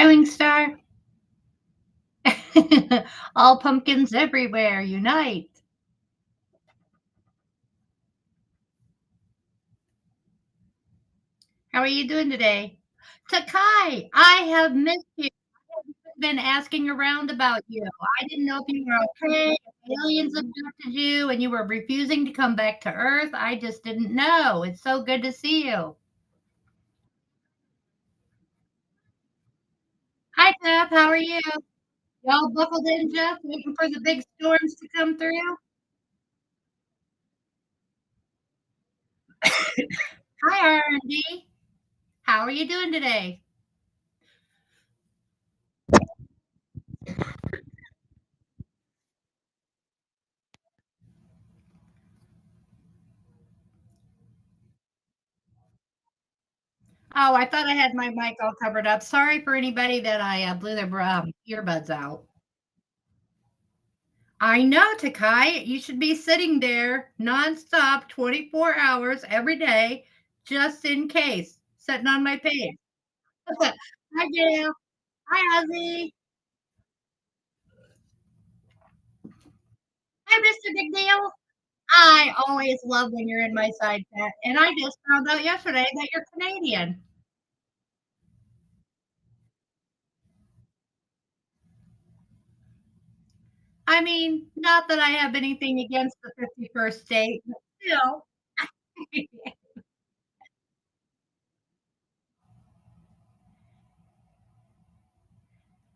Smiling Star. All pumpkins everywhere unite. How are you doing today? Takai, I have missed you. I've been asking around about you. I didn't know if you were okay, if aliens abducted you and you were refusing to come back to Earth. I just didn't know. It's so good to see you. Hi, Jeff. How are you? Y'all buckled in, Jeff, waiting for the big storms to come through? Hi, R&D. How are you doing today? Oh, I thought I had my mic all covered up. Sorry for anybody that I blew their earbuds out. I know, Takai. You should be sitting there nonstop, 24 hours every day, just in case, sitting on my page. Hi, Gail. Hi, Ozzy. Hi, Mr. Big Deal. I always love when you're in my side chat, and I just found out yesterday that you're Canadian. I mean, not that I have anything against the 51st state, but still.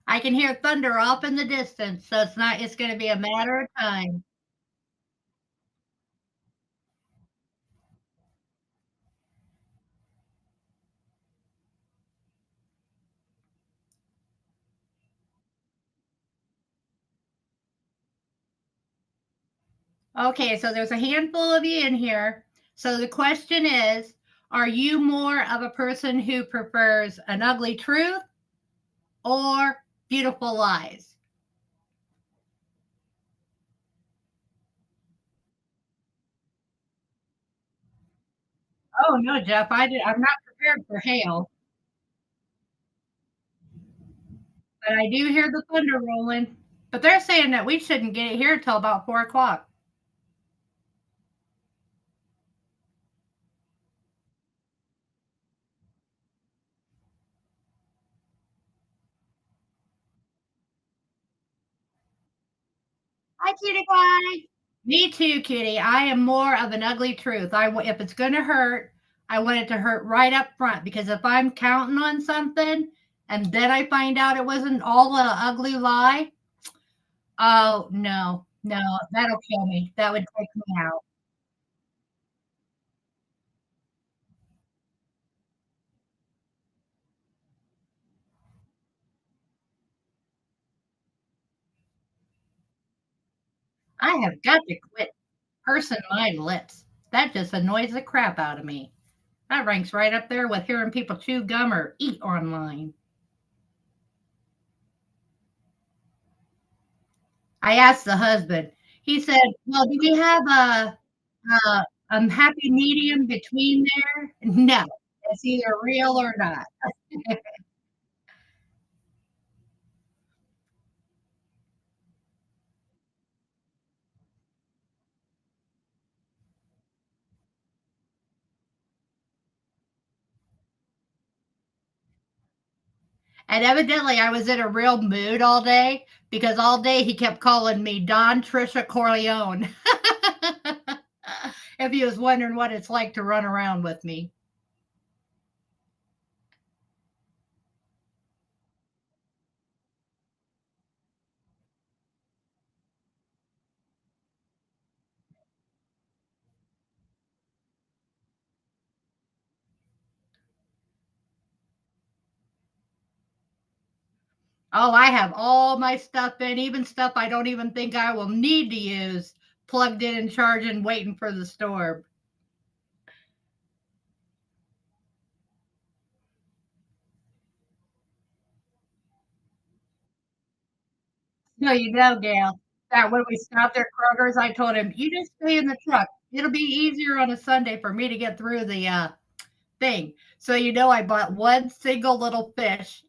I can hear thunder off in the distance, so it's gonna be a matter of time. Okay, so there's a handful of you in here. So the question is, are you more of a person who prefers an ugly truth or beautiful lies? Oh no, Jeff, I'm not prepared for hail, but I do hear the thunder rolling. But they're saying that we shouldn't get it here till about 4 o'clock. Hi, cutie pie. Me too, Kitty. I am more of an ugly truth. If it's going to hurt, I want it to hurt right up front because if I'm counting on something and then I find out it wasn't all a ugly lie, oh no, no, that'll kill me. That would take me out. I have got to quit pursing my lips. That just annoys the crap out of me. That ranks right up there with hearing people chew gum or eat online. I asked the husband. He said, "Well, do we have happy medium between there?" No, it's either real or not. And evidently, I was in a real mood all day because all day he kept calling me Don Trisha Corleone. If he was wondering what it's like to run around with me. Oh, I have all my stuff in, even stuff I don't even think I will need to use, plugged in and charging, waiting for the storm. No, you know, Gail, that when we stopped at Kroger's, I told him, "You just stay in the truck. It'll be easier on a Sunday for me to get through the thing." So, I bought one single little fish.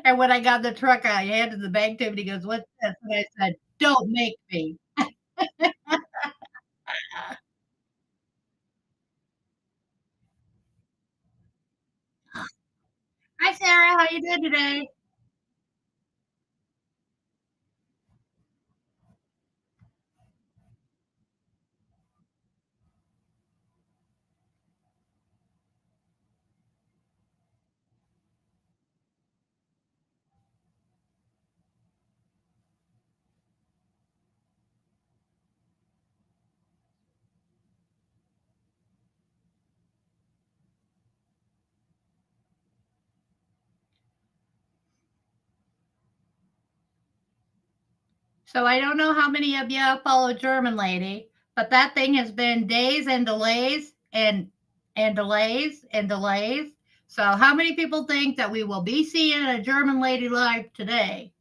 And when I got in the truck, I handed the bag to him, and he goes, "What's this?" And I said, "Don't make me." Hi, Sarah. How you doing today? So I don't know how many of you follow German Lady, but that thing has been days and delays and delays and delays. So how many people think that we will be seeing a German Lady live today?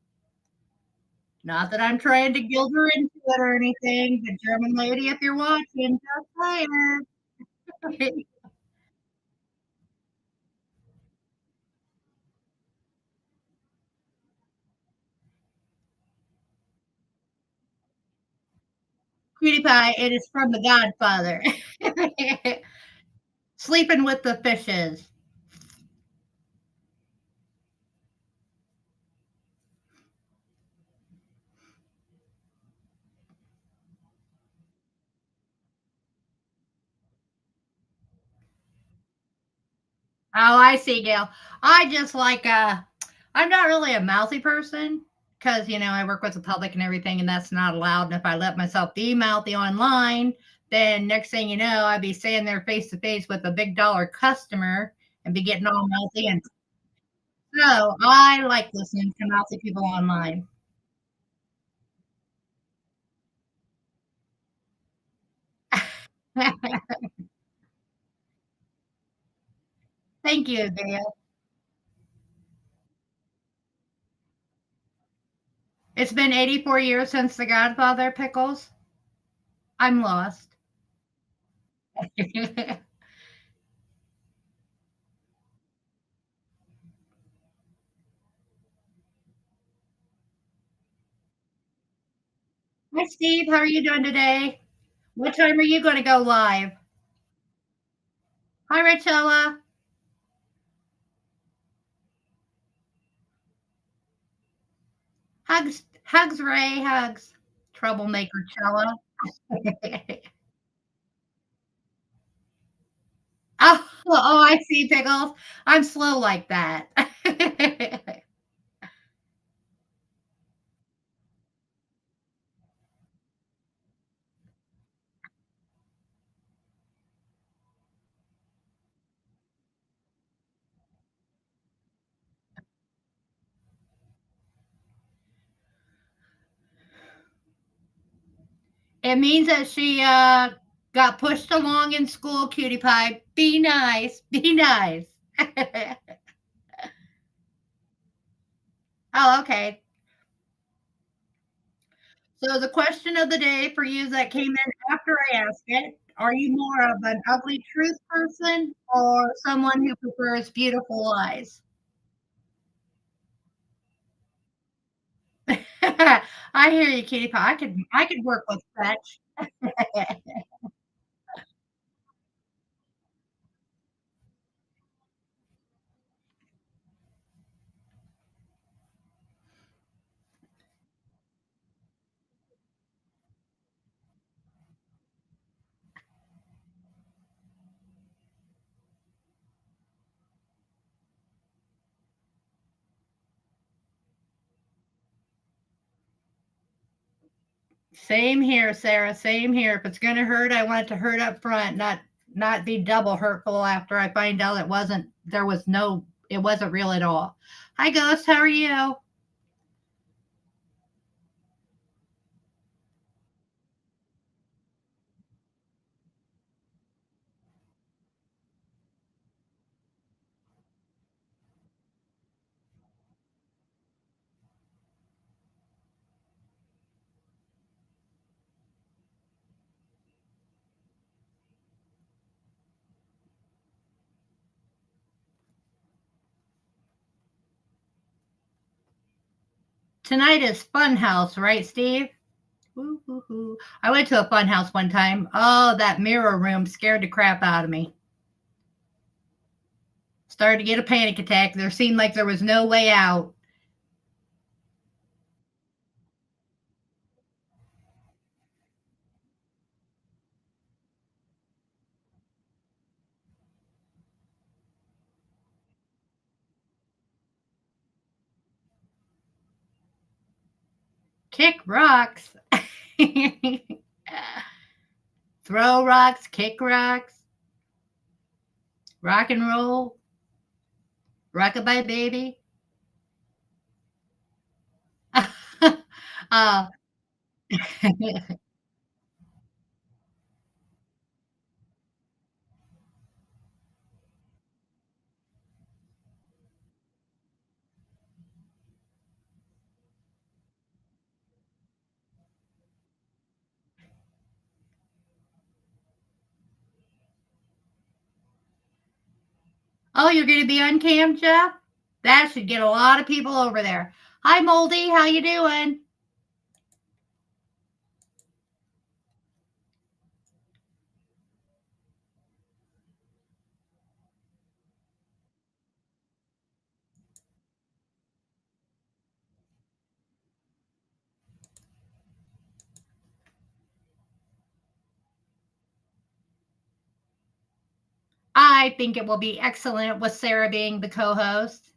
Not that I'm trying to guilt her into it or anything, but German Lady, if you're watching, just saying. Cutie Pie, it is from The Godfather. Sleeping with the fishes. Oh, I see, Gail. I just like I'm not really a mouthy person because I work with the public and everything, and that's not allowed. And if I let myself be mouthy online, then next thing you know, I'd be standing there face to face with a big dollar customer and be getting all mouthy. And so I like listening to mouthy people online. Thank you, Gail. It's been 84 years since The Godfather Pickles. I'm lost. Hi, Steve. How are you doing today? What time are you going to go live? Hi, Rachella. Hugs, hugs, Ray, hugs. Troublemaker Chella. Oh, I see, Pickles. I'm slow like that. It means that she got pushed along in school, cutie pie. Be nice. Be nice. Oh, okay. So the question of the day for you that came in after I asked it, are you more of an ugly truth person or someone who prefers beautiful lies? I hear you, cutie pie. I could work with fetch. Same here, Sarah. Same here. If it's gonna hurt, I want it to hurt up front, not be double hurtful after I find out it wasn't real at all. Hi, Ghost. How are you? Tonight is fun house, right, Steve? Woo, hoo, hoo. I went to a fun house one time. Oh, that mirror room scared the crap out of me. Started to get a panic attack. There seemed like there was no way out. Kick rocks. Throw rocks, kick rocks, rock and roll, rockabye baby. uh, oh, you're going to be on cam, Jeff? That should get a lot of people over there. Hi, Moldy. How you doing? I think it will be excellent with Sarah being the co-host.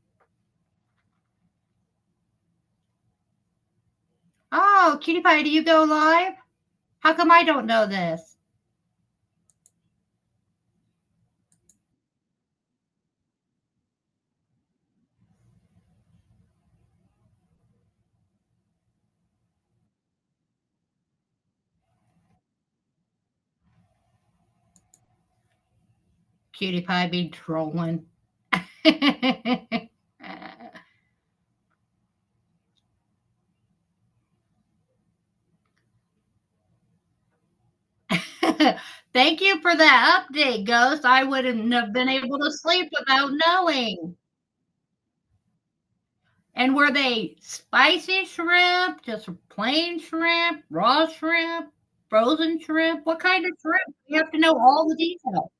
Oh, Cutie Pie, do you go live? How come I don't know this? Cutie Pie be trolling. Thank you for that update, Ghost. I wouldn't have been able to sleep without knowing. And were they spicy shrimp, just plain shrimp, raw shrimp, frozen shrimp? What kind of shrimp? You have to know all the details.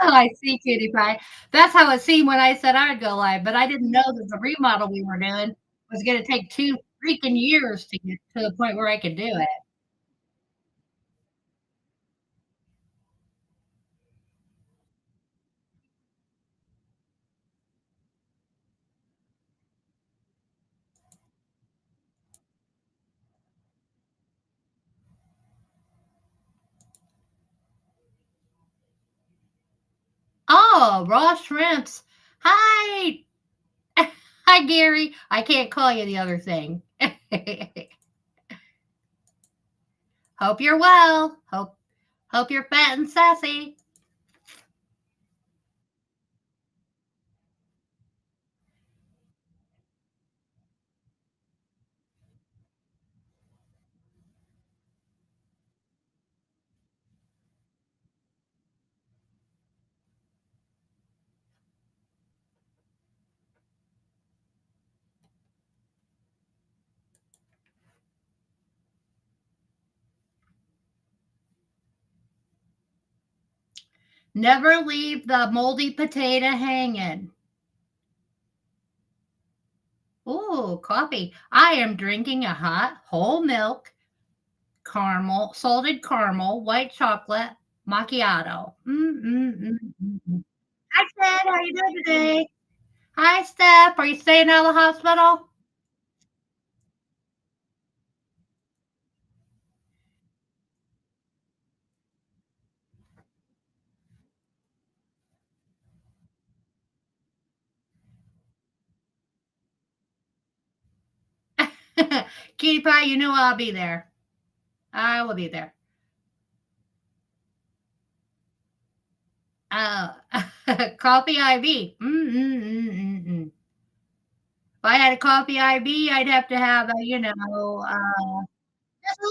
I see, Cutie Pie. That's how it seemed when I said I'd go live, but I didn't know that the remodel we were doing was going to take 2 freaking years to get to the point where I could do it. Oh, raw shrimps. Hi. Hi, Gary. I can't call you the other thing. Hope you're well. Hope you're fat and sassy. Never leave the moldy potato hanging. Ooh, coffee. I am drinking a hot whole milk caramel, salted caramel, white chocolate macchiato. Mm. Hi, Steph. How are you doing today? Hi, Steph. Are you staying out of the hospital? Cutie Pie, you know I'll be there. I will be there. Uh, coffee IV. If I had a coffee IV, I'd have to have just a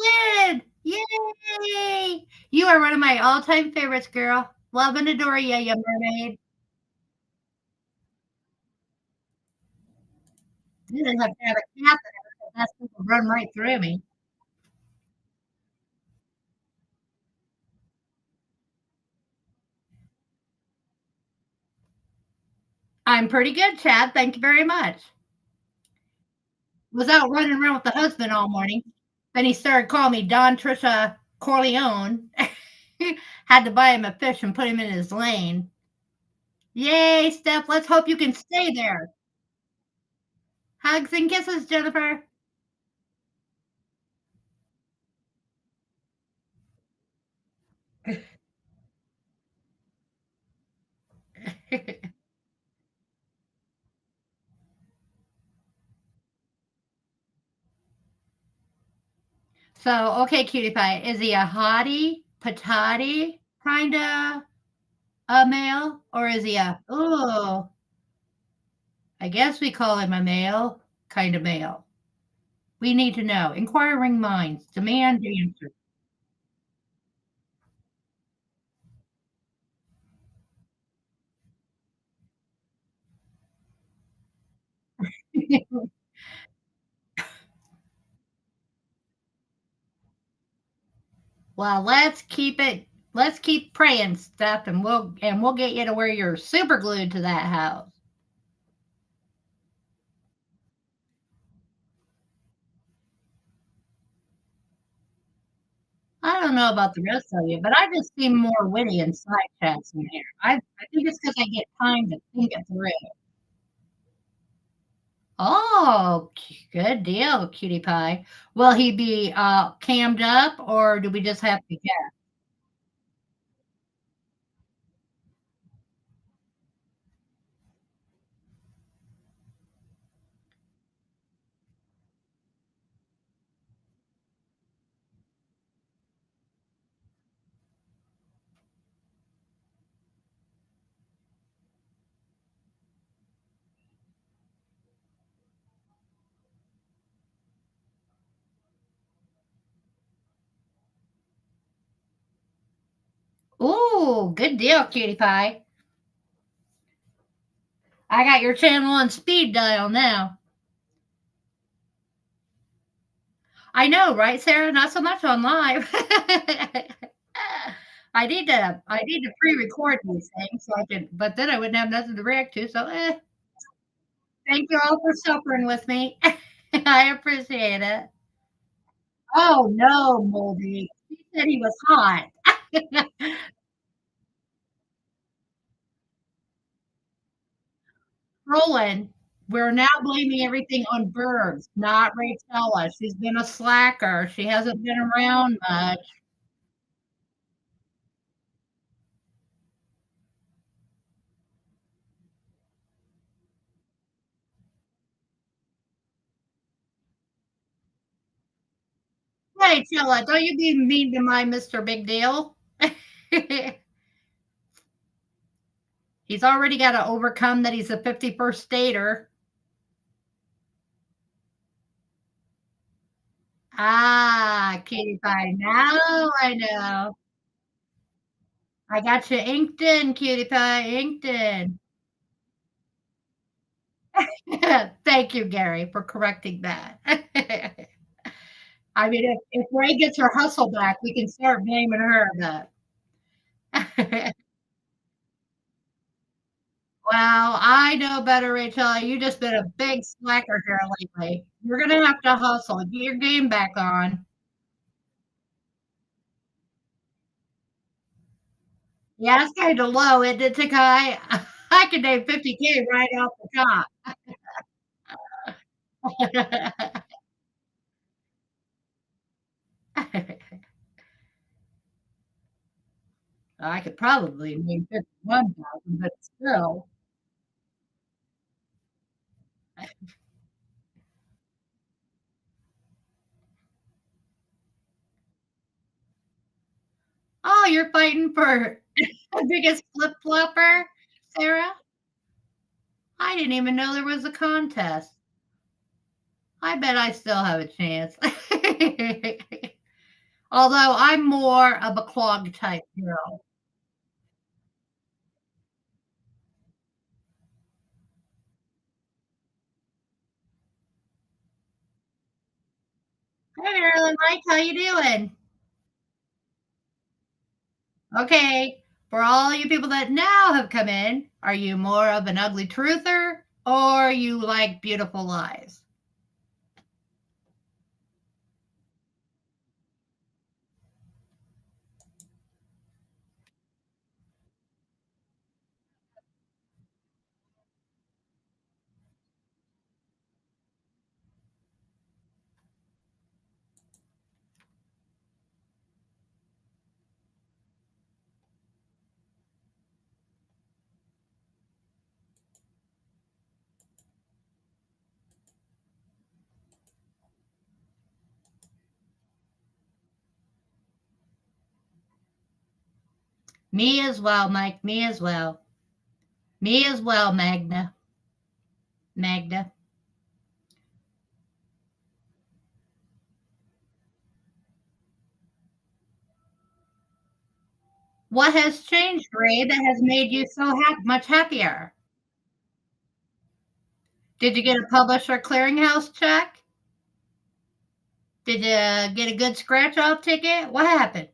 lid. Yay! You are one of my all-time favorites, girl. Love and adore you, you mermaid. You didn't have to have a cat that will run right through me. I'm pretty good, Chad. Thank you very much. Was out running around with the husband all morning. Then he started calling me Don Trisha Corleone. Had to buy him a fish and put him in his lane. Yay, Steph. Let's hope you can stay there. Hugs and kisses, Jennifer. So, okay, cutie pie. Is he a hottie, patati kind of a male? Or is he a, oh, I guess we call him a male kind of male? We need to know. Inquiring minds demand answers. Well, let's keep praying stuff and we'll get you to where you're super glued to that house. I don't know about the rest of you, but I just seem more witty and side chats in here. I think it's because I get time to think it through. Oh, good deal, cutie pie. Will he be cammed up or do we just have to guess? Ooh, good deal, cutie pie. I got your channel on speed dial now. I know, right, Sarah? Not so much on live. I need to pre-record these things so I can, but then I wouldn't have nothing to react to. So, thank you all for suffering with me. I appreciate it. Oh no, Moldy. He said he was hot. Roland, we're now blaming everything on Bergs, not Rachella. She's been a slacker. She hasn't been around much. Hey, Chilla, don't you be mean to my Mr. Big Deal. He's already got to overcome that he's a 51st stater. Ah, Katie Pie. Now I know. I got you inked in, Cutie Pie, inked in. Thank you, Gary, for correcting that. I mean, if Ray gets her hustle back, we can start blaming her. But well, I know better, Rachel. You just been a big slacker here lately. You're gonna have to hustle. Get your game back on. Yeah, it's kind of low, isn't it, Takai? I could name 50K right off the top. I could probably name 51,000, but still. Oh, you're fighting for the biggest flip flopper, Sarah? I didn't even know there was a contest. I bet I still have a chance. Although I'm more of a clog type girl. Hey, Marilyn Mike, how you doing? Okay, for all you people that now have come in, are you more of an ugly truther or you like beautiful lies? Me as well, Mike. Me as well. Me as well, Magna. Magda. What has changed, Ray, that has made you so much happier? Did you get a publisher clearinghouse check? Did you get a good scratch off ticket? What happened?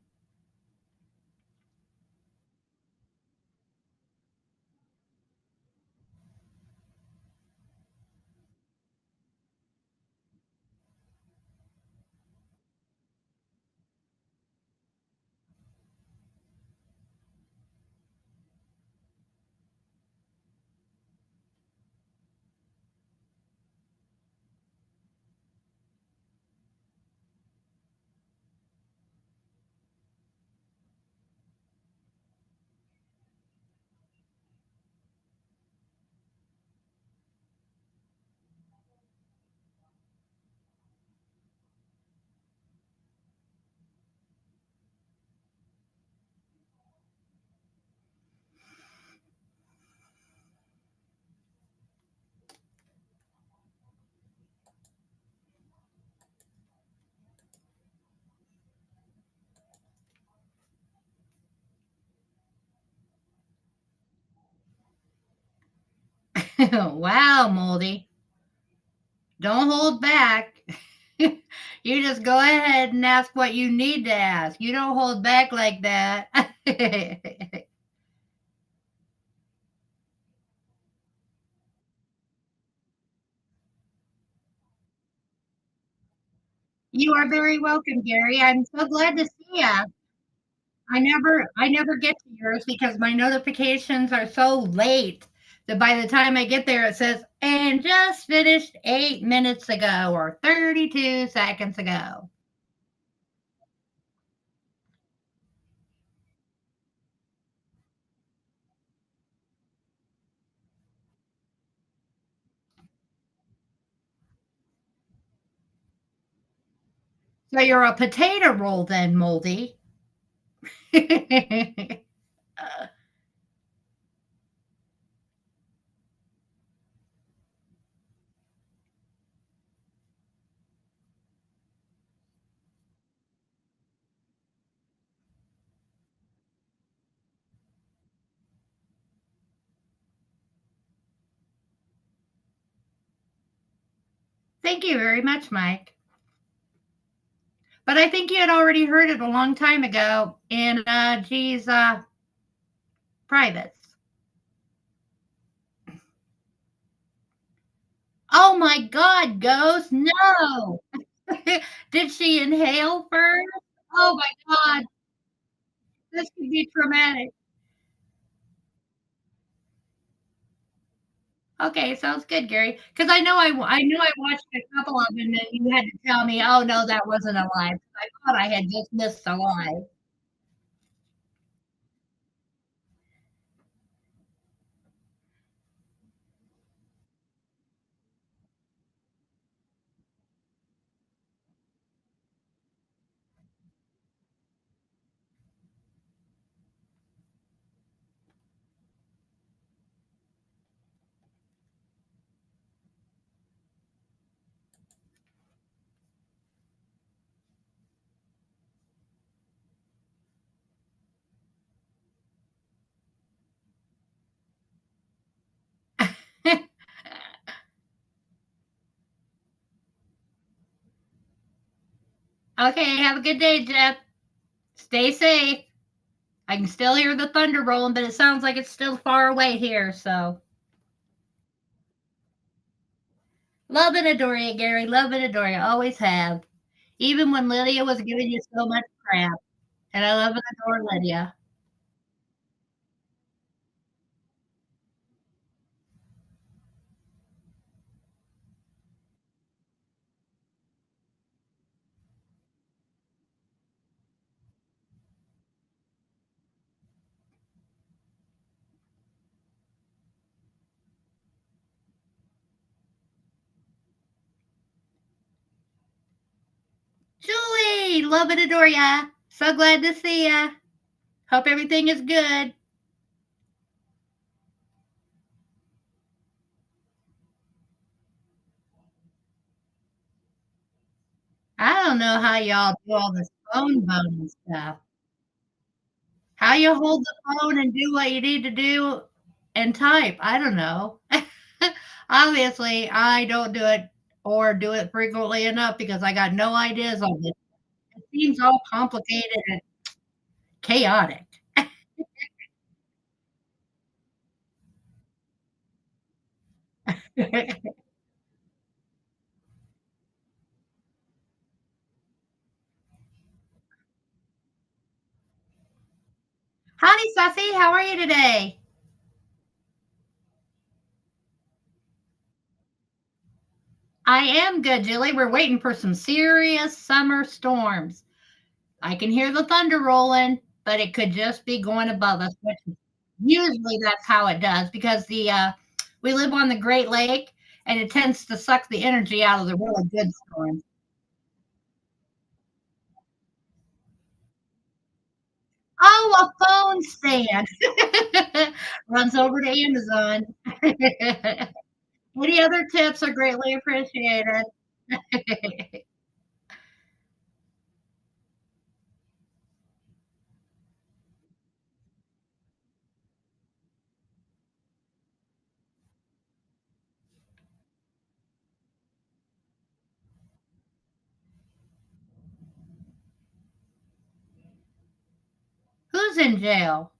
Wow, Moldy. Don't hold back. You just go ahead and ask what you need to ask. You don't hold back like that. You are very welcome, Gary. I'm so glad to see you. I never get to yours because my notifications are so late that by the time I get there, it says, and just finished 8 minutes ago or 32 seconds ago. So you're a potato roll then, Moldy. Thank you very much, Mike. But I think you had already heard it a long time ago in G's privates. Oh my God, Ghost, no. Did she inhale first? Oh my God, this could be traumatic. Okay, sounds good, Gary. Because I know I watched a couple of them, and you had to tell me, "Oh, no, that wasn't a live." I thought I had just missed a live. Okay, have a good day, Jeff. Stay safe. I can still hear the thunder rolling, but it sounds like it's still far away here. So love and adore you, Gary. Love and adore you. Always have. Even when Lydia was giving you so much crap. And I love and adore Lydia. Julie, love and adore ya. So glad to see ya. Hope everything is good. I don't know how y'all do all this phone voting stuff. How you hold the phone and do what you need to do and type. I don't know. Obviously, I don't do it or do it frequently enough because I got no ideas on it. It seems all complicated and chaotic. Howdy, Sussy. How are you today? I am good, Julie. We're waiting for some serious summer storms. I can hear the thunder rolling, but it could just be going above us, which usually that's how it does because the we live on the Great Lake and it tends to suck the energy out of the really good storms. Oh, a phone stand runs over to Amazon. Any other tips are greatly appreciated. Who's in jail?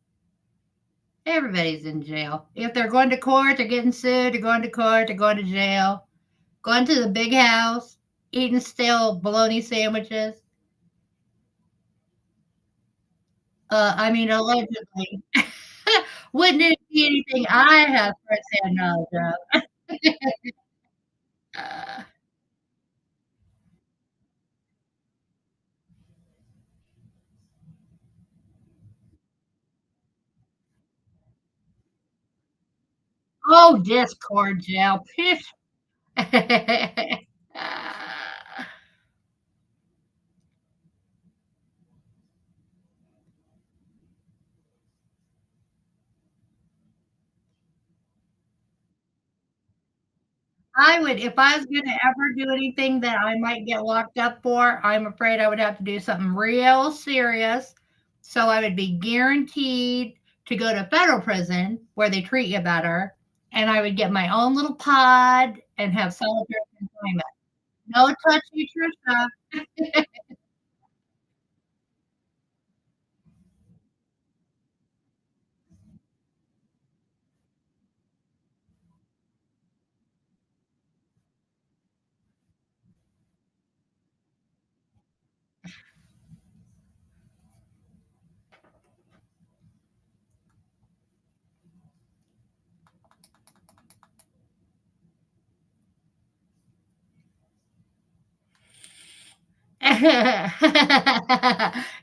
Everybody's in jail. If they're going to court, they're getting sued, they're going to court, they're going to jail, going to the big house, eating stale bologna sandwiches. I mean, allegedly. Wouldn't it be anything I have firsthand knowledge of? Uh, oh, Discord jail. Pish. I would, if I was going to ever do anything that I might get locked up for, I'm afraid I would have to do something real serious. So I would be guaranteed to go to federal prison where they treat you better. And I would get my own little pod and have solitary confinement. No touchy Trisha.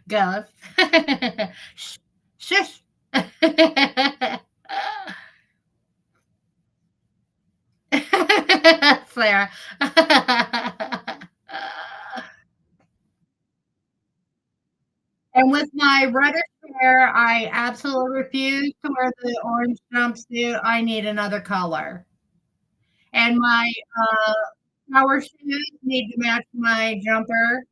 Ghost. Shh, shush. Sarah. And with my reddish hair, I absolutely refuse to wear the orange jumpsuit. I need another color. And my power shoes need to match my jumper.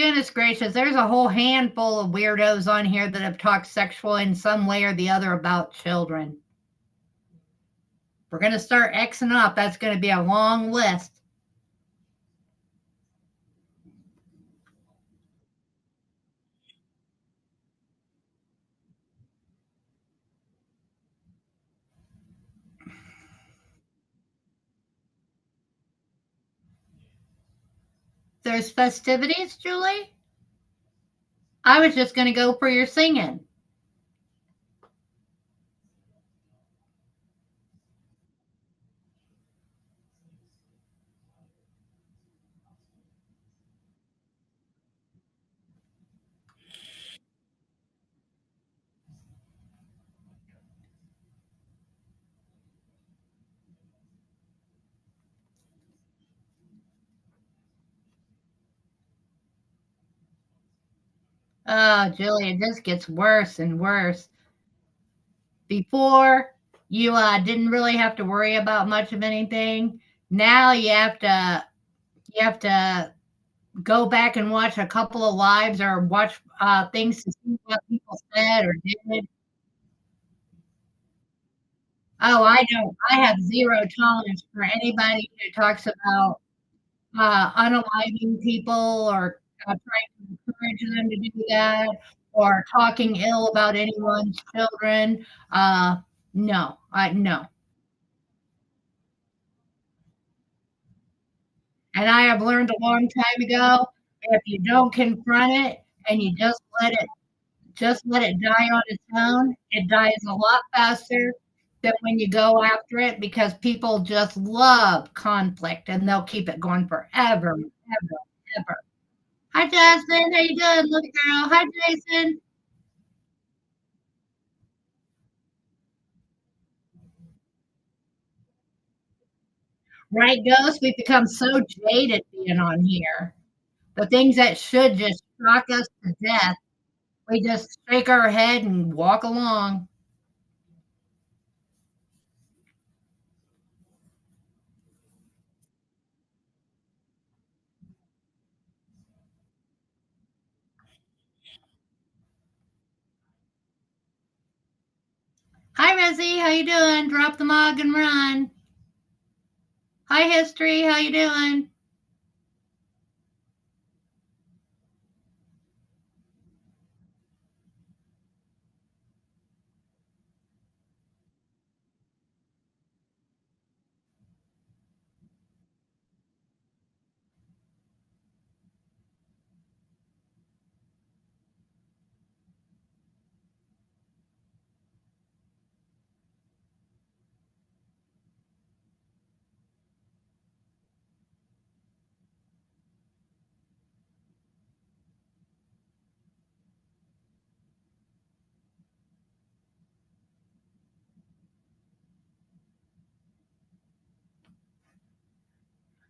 Goodness gracious, there's a whole handful of weirdos on here that have talked sexual in some way or the other about children. We're going to start Xing up. That's going to be a long list. There's festivities, Julie? I was just going to go for your singing. Oh, Julie, it just gets worse and worse. Before, you didn't really have to worry about much of anything. Now you have to go back and watch a couple of lives or watch things to see what people said or did. Oh, I don't. I have zero tolerance for anybody who talks about unaliving people or trying to encourage them to do that or talking ill about anyone's children. No, I no. And I have learned a long time ago, if you don't confront it and you just let it die on its own, it dies a lot faster than when you go after it because people just love conflict and they'll keep it going forever, ever, ever. Hi, Jasmine. How you doing, little girl? Hi, Jason. Right, Ghost? We've become so jaded being on here. The things that should just shock us to death, we just shake our head and walk along. Hi, Rezzy. How you doing? Drop the mug and run. Hi, History. How you doing?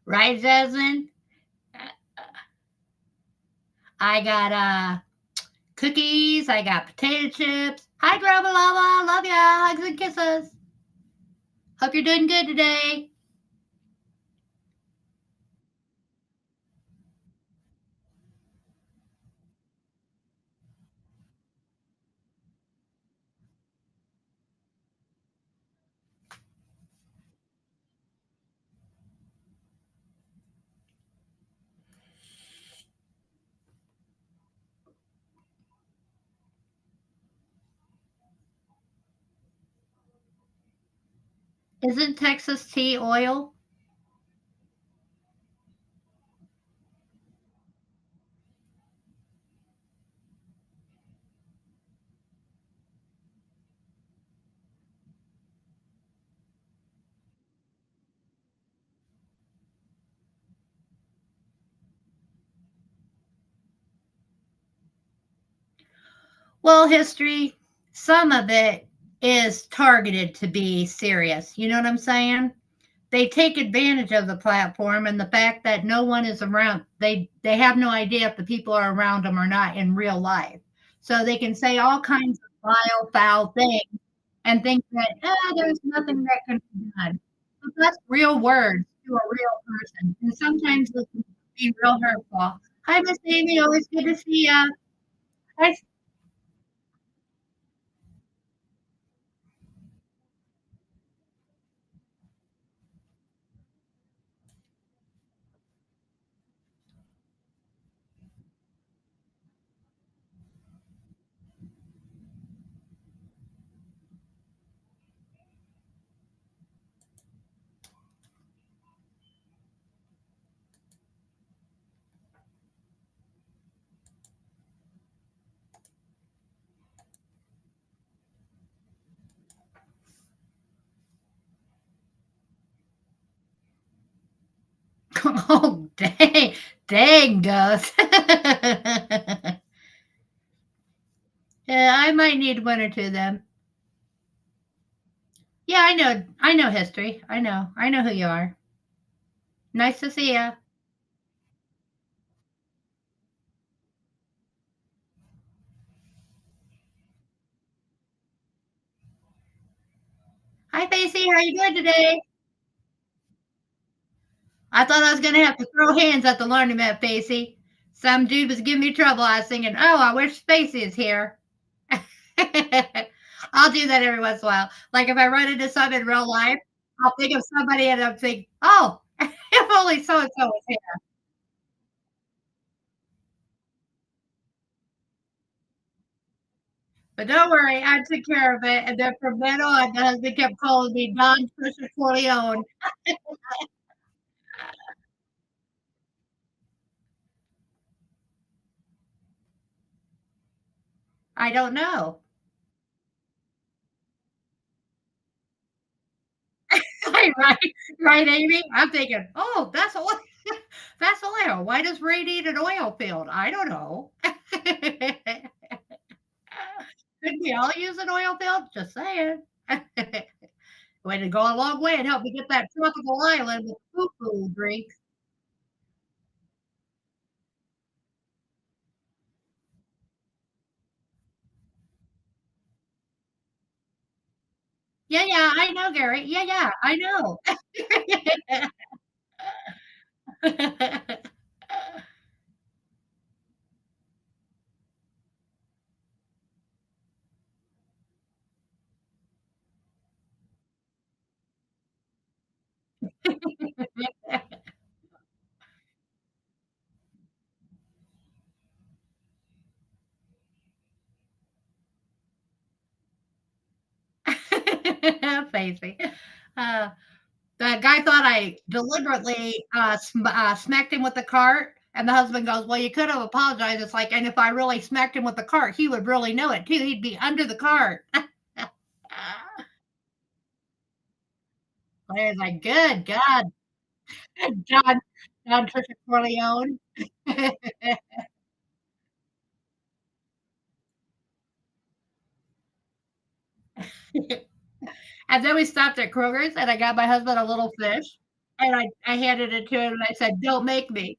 Right, Jasmine? I got cookies. I got potato chips. Hi, Drama Lava. Love ya. Hugs and kisses. Hope you're doing good today. Isn't Texas tea oil? Well, history, some of it is targeted to be serious. You know what I'm saying? They take advantage of the platform and the fact that no one is around. They have no idea if the people are around them or not in real life. So they can say all kinds of vile, foul things and think that there's nothing that can be done. But that's real words to a real person, and sometimes it can be real hurtful. Hi, Miss Amy. Always good to see ya. Hi. Oh, dang. Dang, Gus. Yeah, I might need one or two of them. Yeah, I know. I know history. I know. I know who you are. Nice to see ya. Hi, Facey. How you doing today? I thought I was gonna have to throw hands at the laundromat, Facey. Some dude was giving me trouble. I was thinking, "Oh, I wish Facey is here." I'll do that every once in a while. Like if I run into someone in real life, I'll think of somebody and I'll think, "Oh, if only so and so was here." But don't worry, I took care of it. And then from then on, the husband kept calling me Don Trisha Corleone. I don't know. Right, right, Amy. I'm thinking, oh, that's oil. That's oil. Why does Ray need an oil field? I don't know. Could we all use an oil field? Just saying. Way to go a long way and help me get that tropical island with poo-poo drinks. Yeah, yeah, I know, Gary. Yeah, yeah, I know. Facey. Uh, the guy thought I deliberately smacked him with the cart, and the husband goes, "Well, you could have apologized." It's like, and if I really smacked him with the cart, he would really know it too. He'd be under the cart. I was like, "Good God, John, John Trisha Corleone." And then we stopped at Kroger's, and I got my husband a little fish, and I handed it to him, and I said, "Don't make me."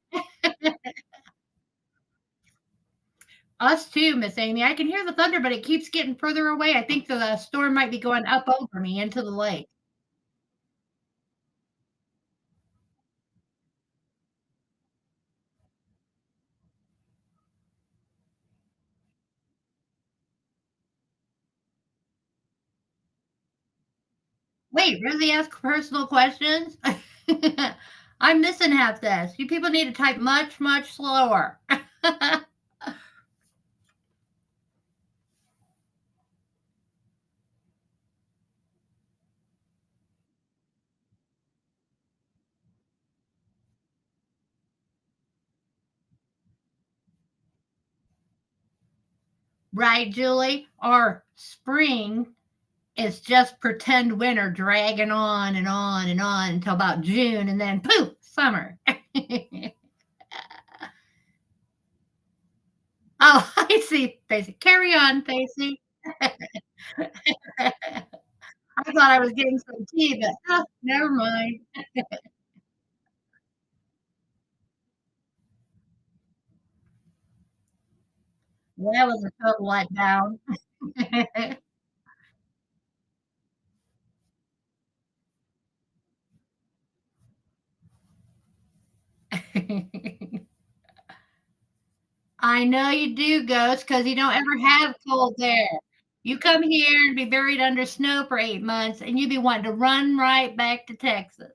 Us too, Miss Amy. I can hear the thunder, but it keeps getting further away. I think the storm might be going up over me into the lake. Wait, really ask personal questions? I'm missing half this. You people need to type much, much slower. Right, Julie? Or spring is just pretend winter dragging on and on and on until about June, and then poof, summer. Oh, I see, Facey. Carry on, Facey. I thought I was getting some tea, but never mind. Well, that was a total letdown. I know you do, Ghost, because you don't ever have cold there. You come here and be buried under snow for 8 months, and you be wanting to run right back to Texas.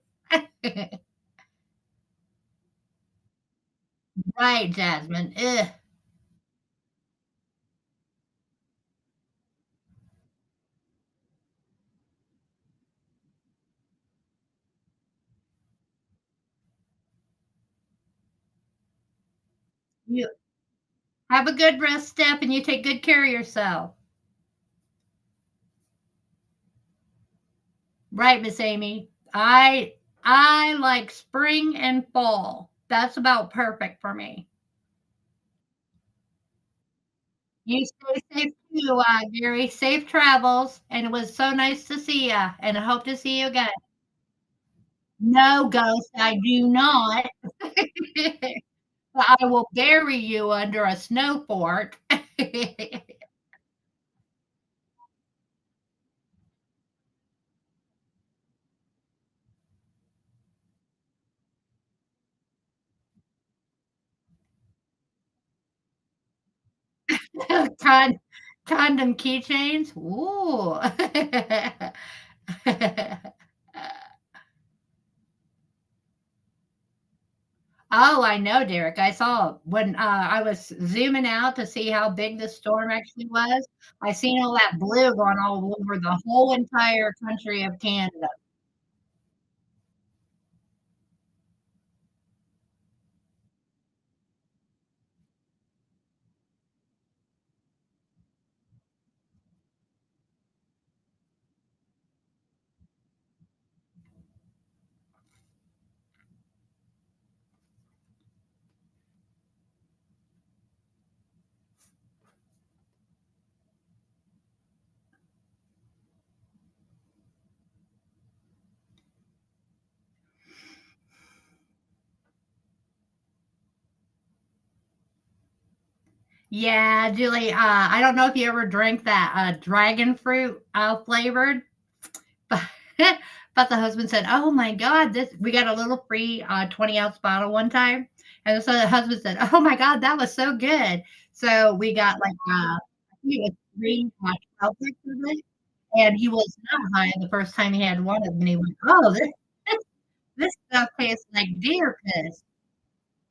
Right, Jasmine. Ugh. You have a good rest step, and you take good care of yourself. Right, Miss Amy. I like spring and fall. That's about perfect for me. You stay safe too, Gary. Safe travels, and it was so nice to see you, and I hope to see you again. No, Ghost, I do not. I will bury you under a snow fort. Con condom keychains? Ooh. Oh, I know, Derek. I saw when, I was zooming out to see how big the storm actually was. I seen all that blue going all over the whole entire country of Canada. Yeah, Julie, I don't know if you ever drank that, dragon fruit, flavored, but but the husband said, "Oh my god, this" we got a little free, 20-ounce bottle one time, and so the husband said, "Oh my god, that was so good." So we got, like, I think it was 3, 12 packs of it, and he was not high the first time he had one of them, and he went, "Oh, this this stuff tastes like deer piss."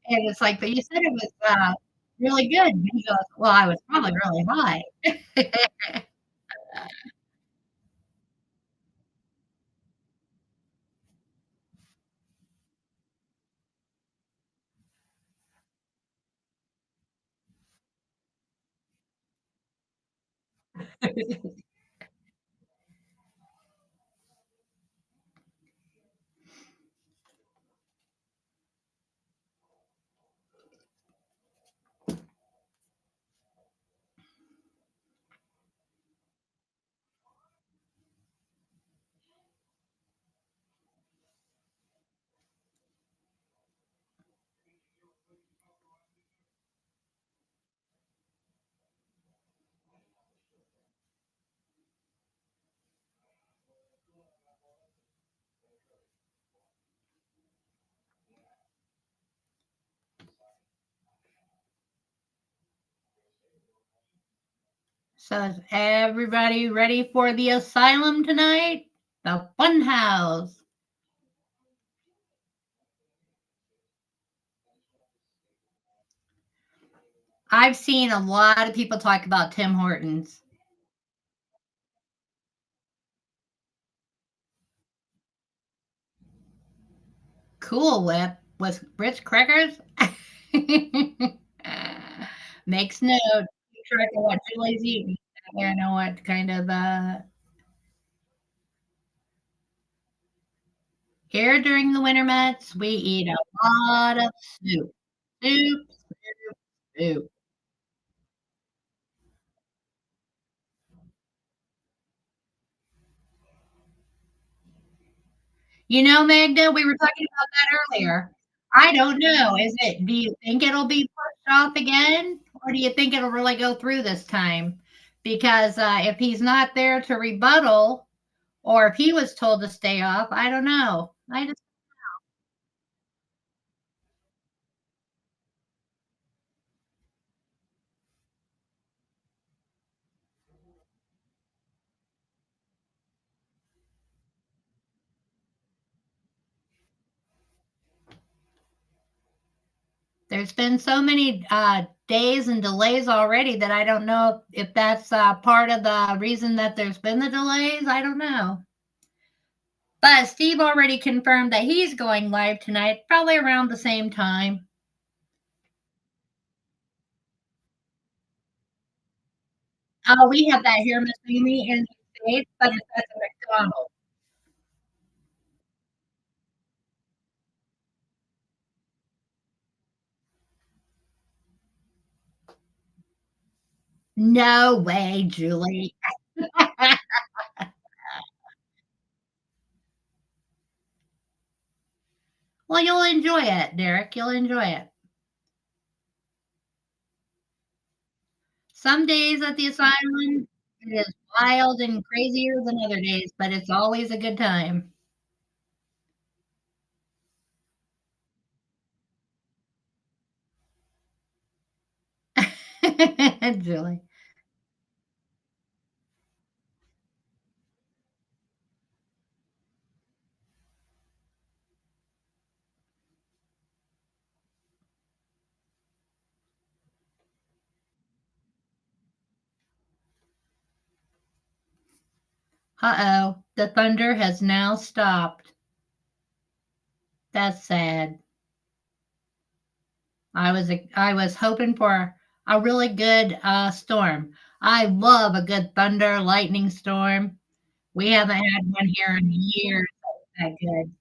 And it's like, "But you said it was, really good." And he goes, "Well, I was probably really high." So is everybody ready for the asylum tonight? The fun house. I've seen a lot of people talk about Tim Hortons. Cool Whip with Ritz crackers. Makes note. Keep track of what Julie's eating. I know what kind of here during the winter months we eat a lot of soup. Soup, soup. You know, Magda, we were talking about that earlier. I don't know. Is it do you think it'll be pushed off again, or do you think it'll really go through this time? Because, if he's not there to rebuttal, or if he was told to stay off, I don't know. I just, There's been so many days and delays already that I don't know if that's part of the reason that there's been the delays. I don't know. But Steve already confirmed that he's going live tonight, probably around the same time. Oh, we have that here, Miss Mimi, in the States, but it's at the McDonald's. No way, Julie. Well, you'll enjoy it, Derek. You'll enjoy it. Some days at the asylum, it is wild and crazier than other days, but it's always a good time. Julie. Uh-oh, the thunder has now stopped. That's sad. I was hoping for a really good storm. I love a good thunder lightning storm. We haven't had one here in years that good.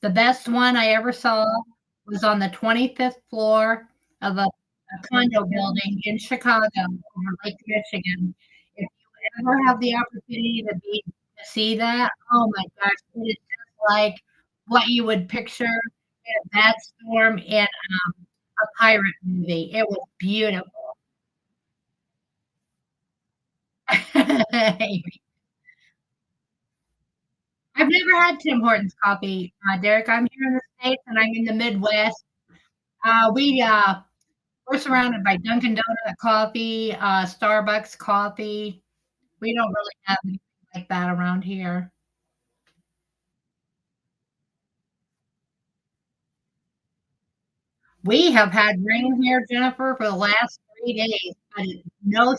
The best one I ever saw was on the 25th floor of a condo building in Chicago over Lake Michigan. If you ever have the opportunity to see that, oh my gosh, it is just like what you would picture in a bad storm in a pirate movie. It was beautiful. I've never had Tim Hortons coffee, Derek. I'm here in the States and I'm in the Midwest. We're surrounded by Dunkin' Donut coffee, Starbucks coffee. We don't really have anything like that around here. We have had rain here, Jennifer, for the last 3 days, but no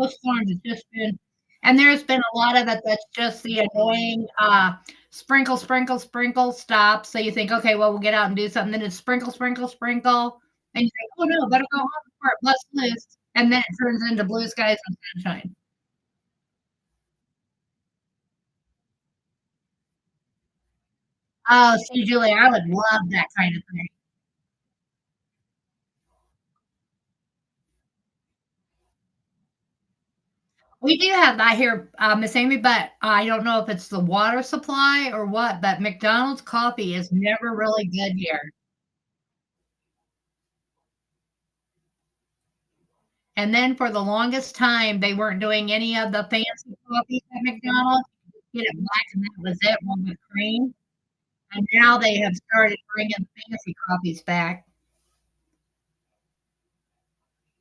storms. It's just been and there's been a lot of it that's just the annoying, sprinkle, sprinkle, sprinkle, stop. So you think, "Okay, well, we'll get out and do something." Then it's sprinkle, sprinkle, sprinkle, and you think, "Oh, no, better go home before it busts loose." And then it turns into blue skies and sunshine. Oh, see, Julie, I would love that kind of thing. We do have that here, Miss Amy, but I don't know if it's the water supply or what, but McDonald's coffee is never really good here. And then for the longest time, they weren't doing any of the fancy coffees at McDonald's. You get it black and that was it, one with cream. And now they have started bringing fancy coffees back.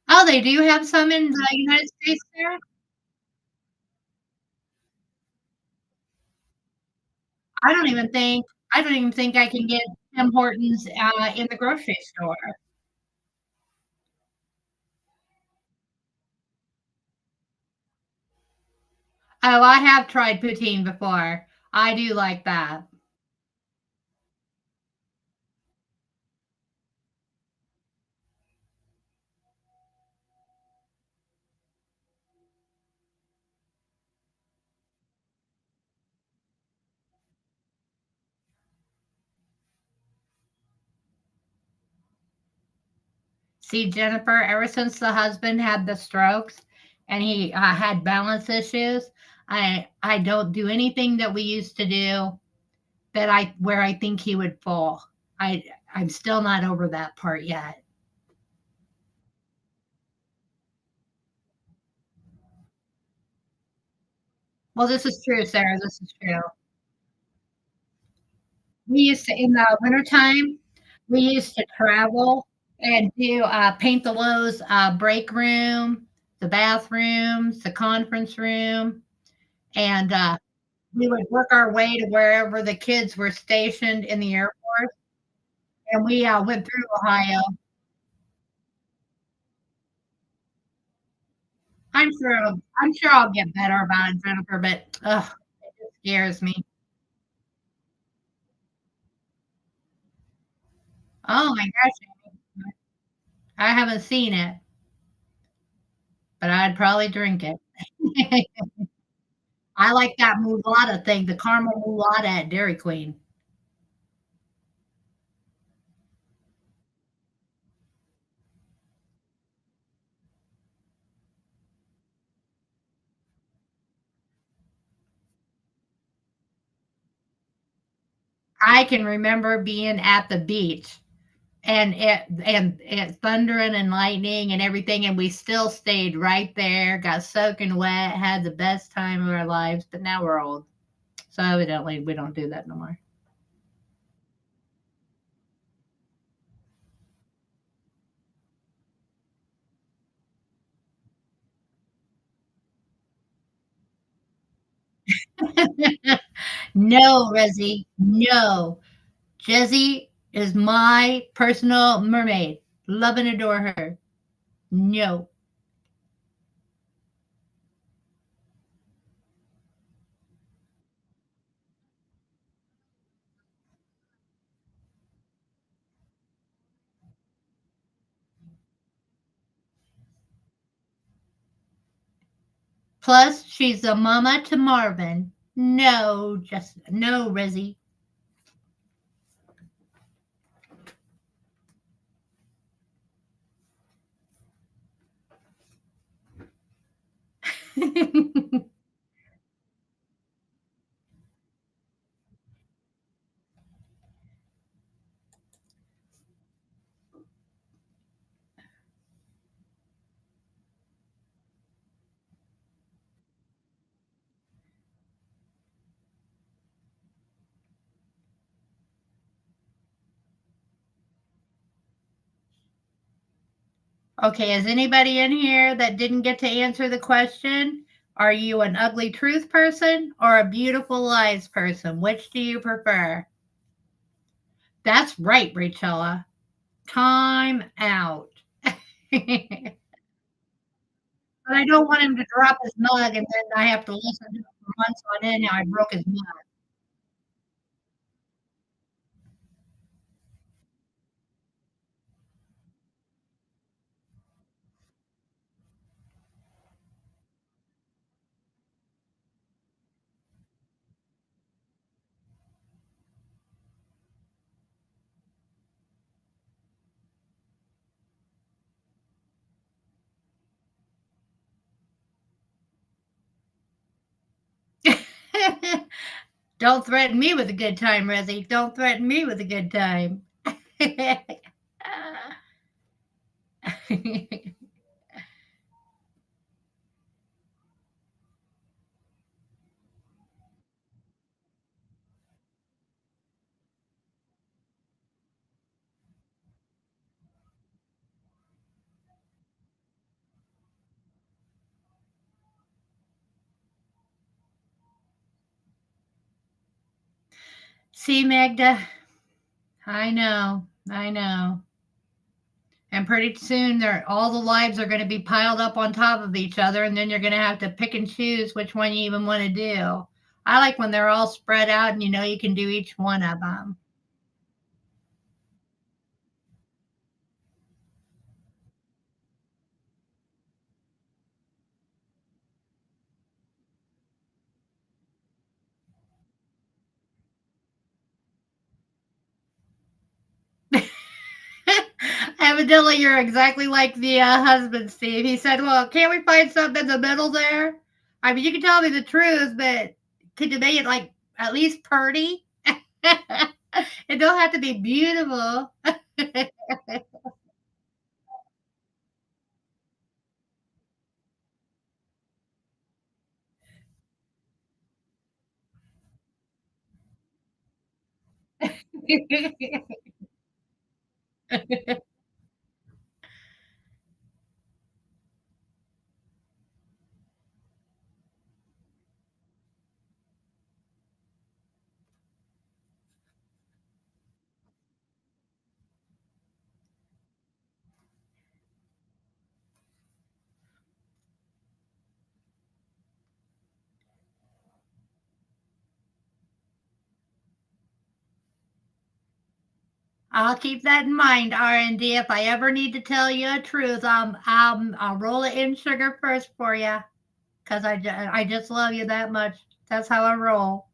Oh, they do have some in the United States there? I don't even think I don't even think I can get Tim Hortons, in the grocery store. Oh, I have tried poutine before. I do like that. See, Jennifer, ever since the husband had the strokes and he had balance issues, I don't do anything that we used to do that I where I think he would fall. I I'm still not over that part yet. Well, this is true, Sarah. This is true. We used to in the wintertime, we used to travel and do paint the Lowe's break room, the bathrooms, the conference room, and we would work our way to wherever the kids were stationed in the Air Force, and we went through Ohio. I'm sure I'll get better about it, Jennifer, but, ugh, it just scares me. Oh my gosh, I haven't seen it, but I'd probably drink it. I like that Mulatta thing, the caramel Mulatta at Dairy Queen. I can remember being at the beach and thundering and lightning and everything, and we still stayed right there, got soaking wet, had the best time of our lives, but now we're old. So evidently we don't do that no more. No, Rezzy, no. Jessie is my personal mermaid. Love and adore her. No. Plus, she's a mama to Marvin. No, just no, Rezzy. Okay, is anybody in here that didn't get to answer the question? Are you an ugly truth person or a beautiful lies person? Which do you prefer? That's right, Rachella. Time out. But I don't want him to drop his mug and then I have to listen to it for months on end how I broke his mug. Don't threaten me with a good time, Rezzy. Don't threaten me with a good time. See, Magda, I know, I know. And pretty soon, all the lives are going to be piled up on top of each other, and then you're going to have to pick and choose which one you even want to do. I like when they're all spread out, and you know you can do each one of them. Evidently, you're exactly like the husband, Steve. He said, "Well, can't we find something in the middle there? I mean, you can tell me the truth, but could you make it like at least pretty? It don't have to be beautiful." I'll keep that in mind, R&D. If I ever need to tell you a truth, I'll roll it in sugar first for you because I just love you that much. That's how I roll.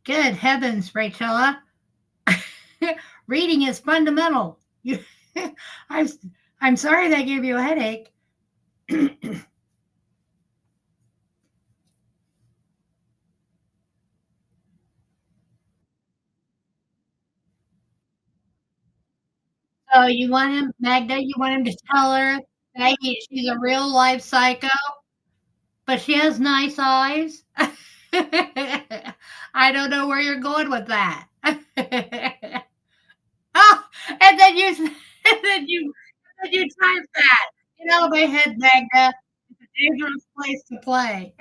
Good heavens, Rachella. Reading is fundamental. You, I'm, I'm sorry that gave you a headache. So you want him, Magda, you want him to tell her that she's a real life psycho, but she has nice eyes? I don't know where you're going with that. Oh, and then you, and then you type that. Get out of my head, Magda. It's a dangerous place to play.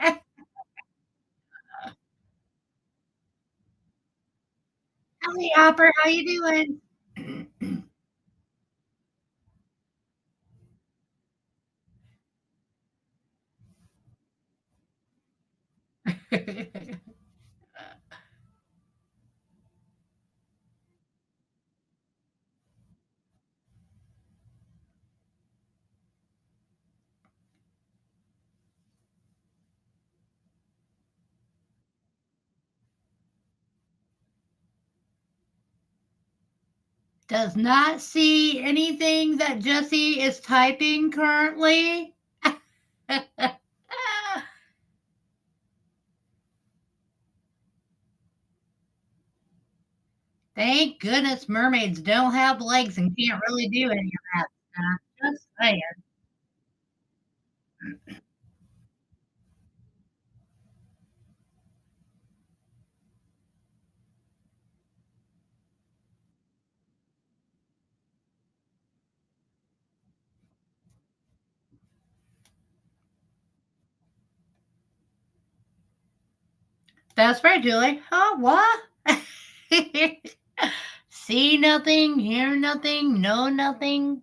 Howdy, Hopper. How you doing? Does not see anything that Jesse is typing currently. Thank goodness mermaids don't have legs and can't really do any of that stuff. Just saying. That's right, Julie. Oh, what? See nothing, hear nothing, know nothing.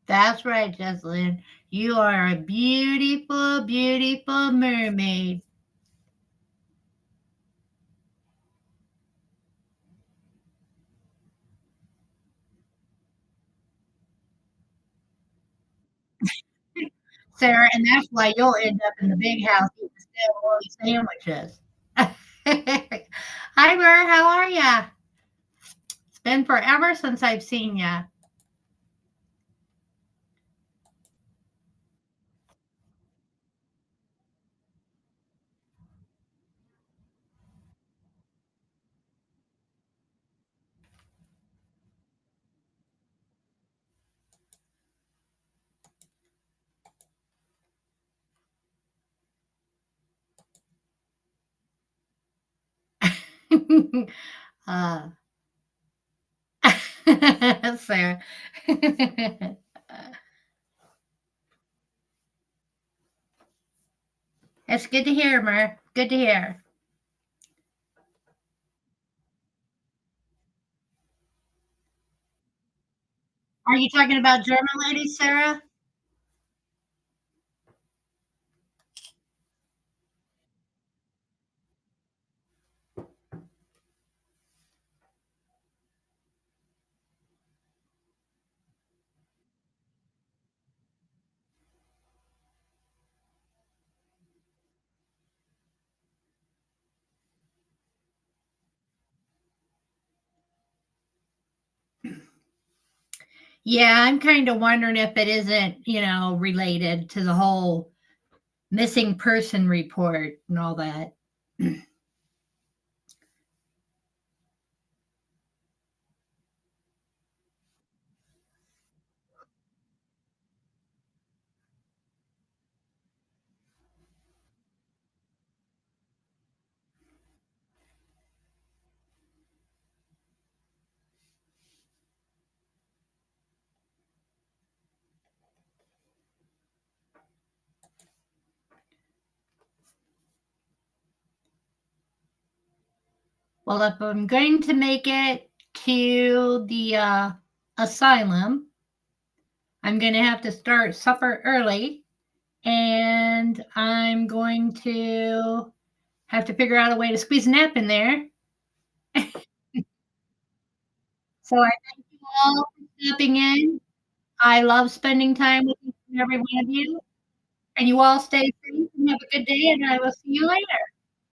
That's right, Jessalyn. You are a beautiful, beautiful mermaid. Sarah, and that's why you'll end up in the big house eating stale sandwiches. Hi, Mer. How are ya? It's been forever since I've seen ya. uh, Sarah. It's good to hear, Mer. Good to hear. Are you talking about German ladies, Sarah? Yeah, I'm kind of wondering if it isn't, related to the whole missing person report and all that. Well, if I'm going to make it to the asylum, I'm going to have to start supper early, and I'm going to have to figure out a way to squeeze a nap in there. So I thank you all for stepping in. I love spending time with each and every one of you, and you all stay safe and have a good day, and I will see you later.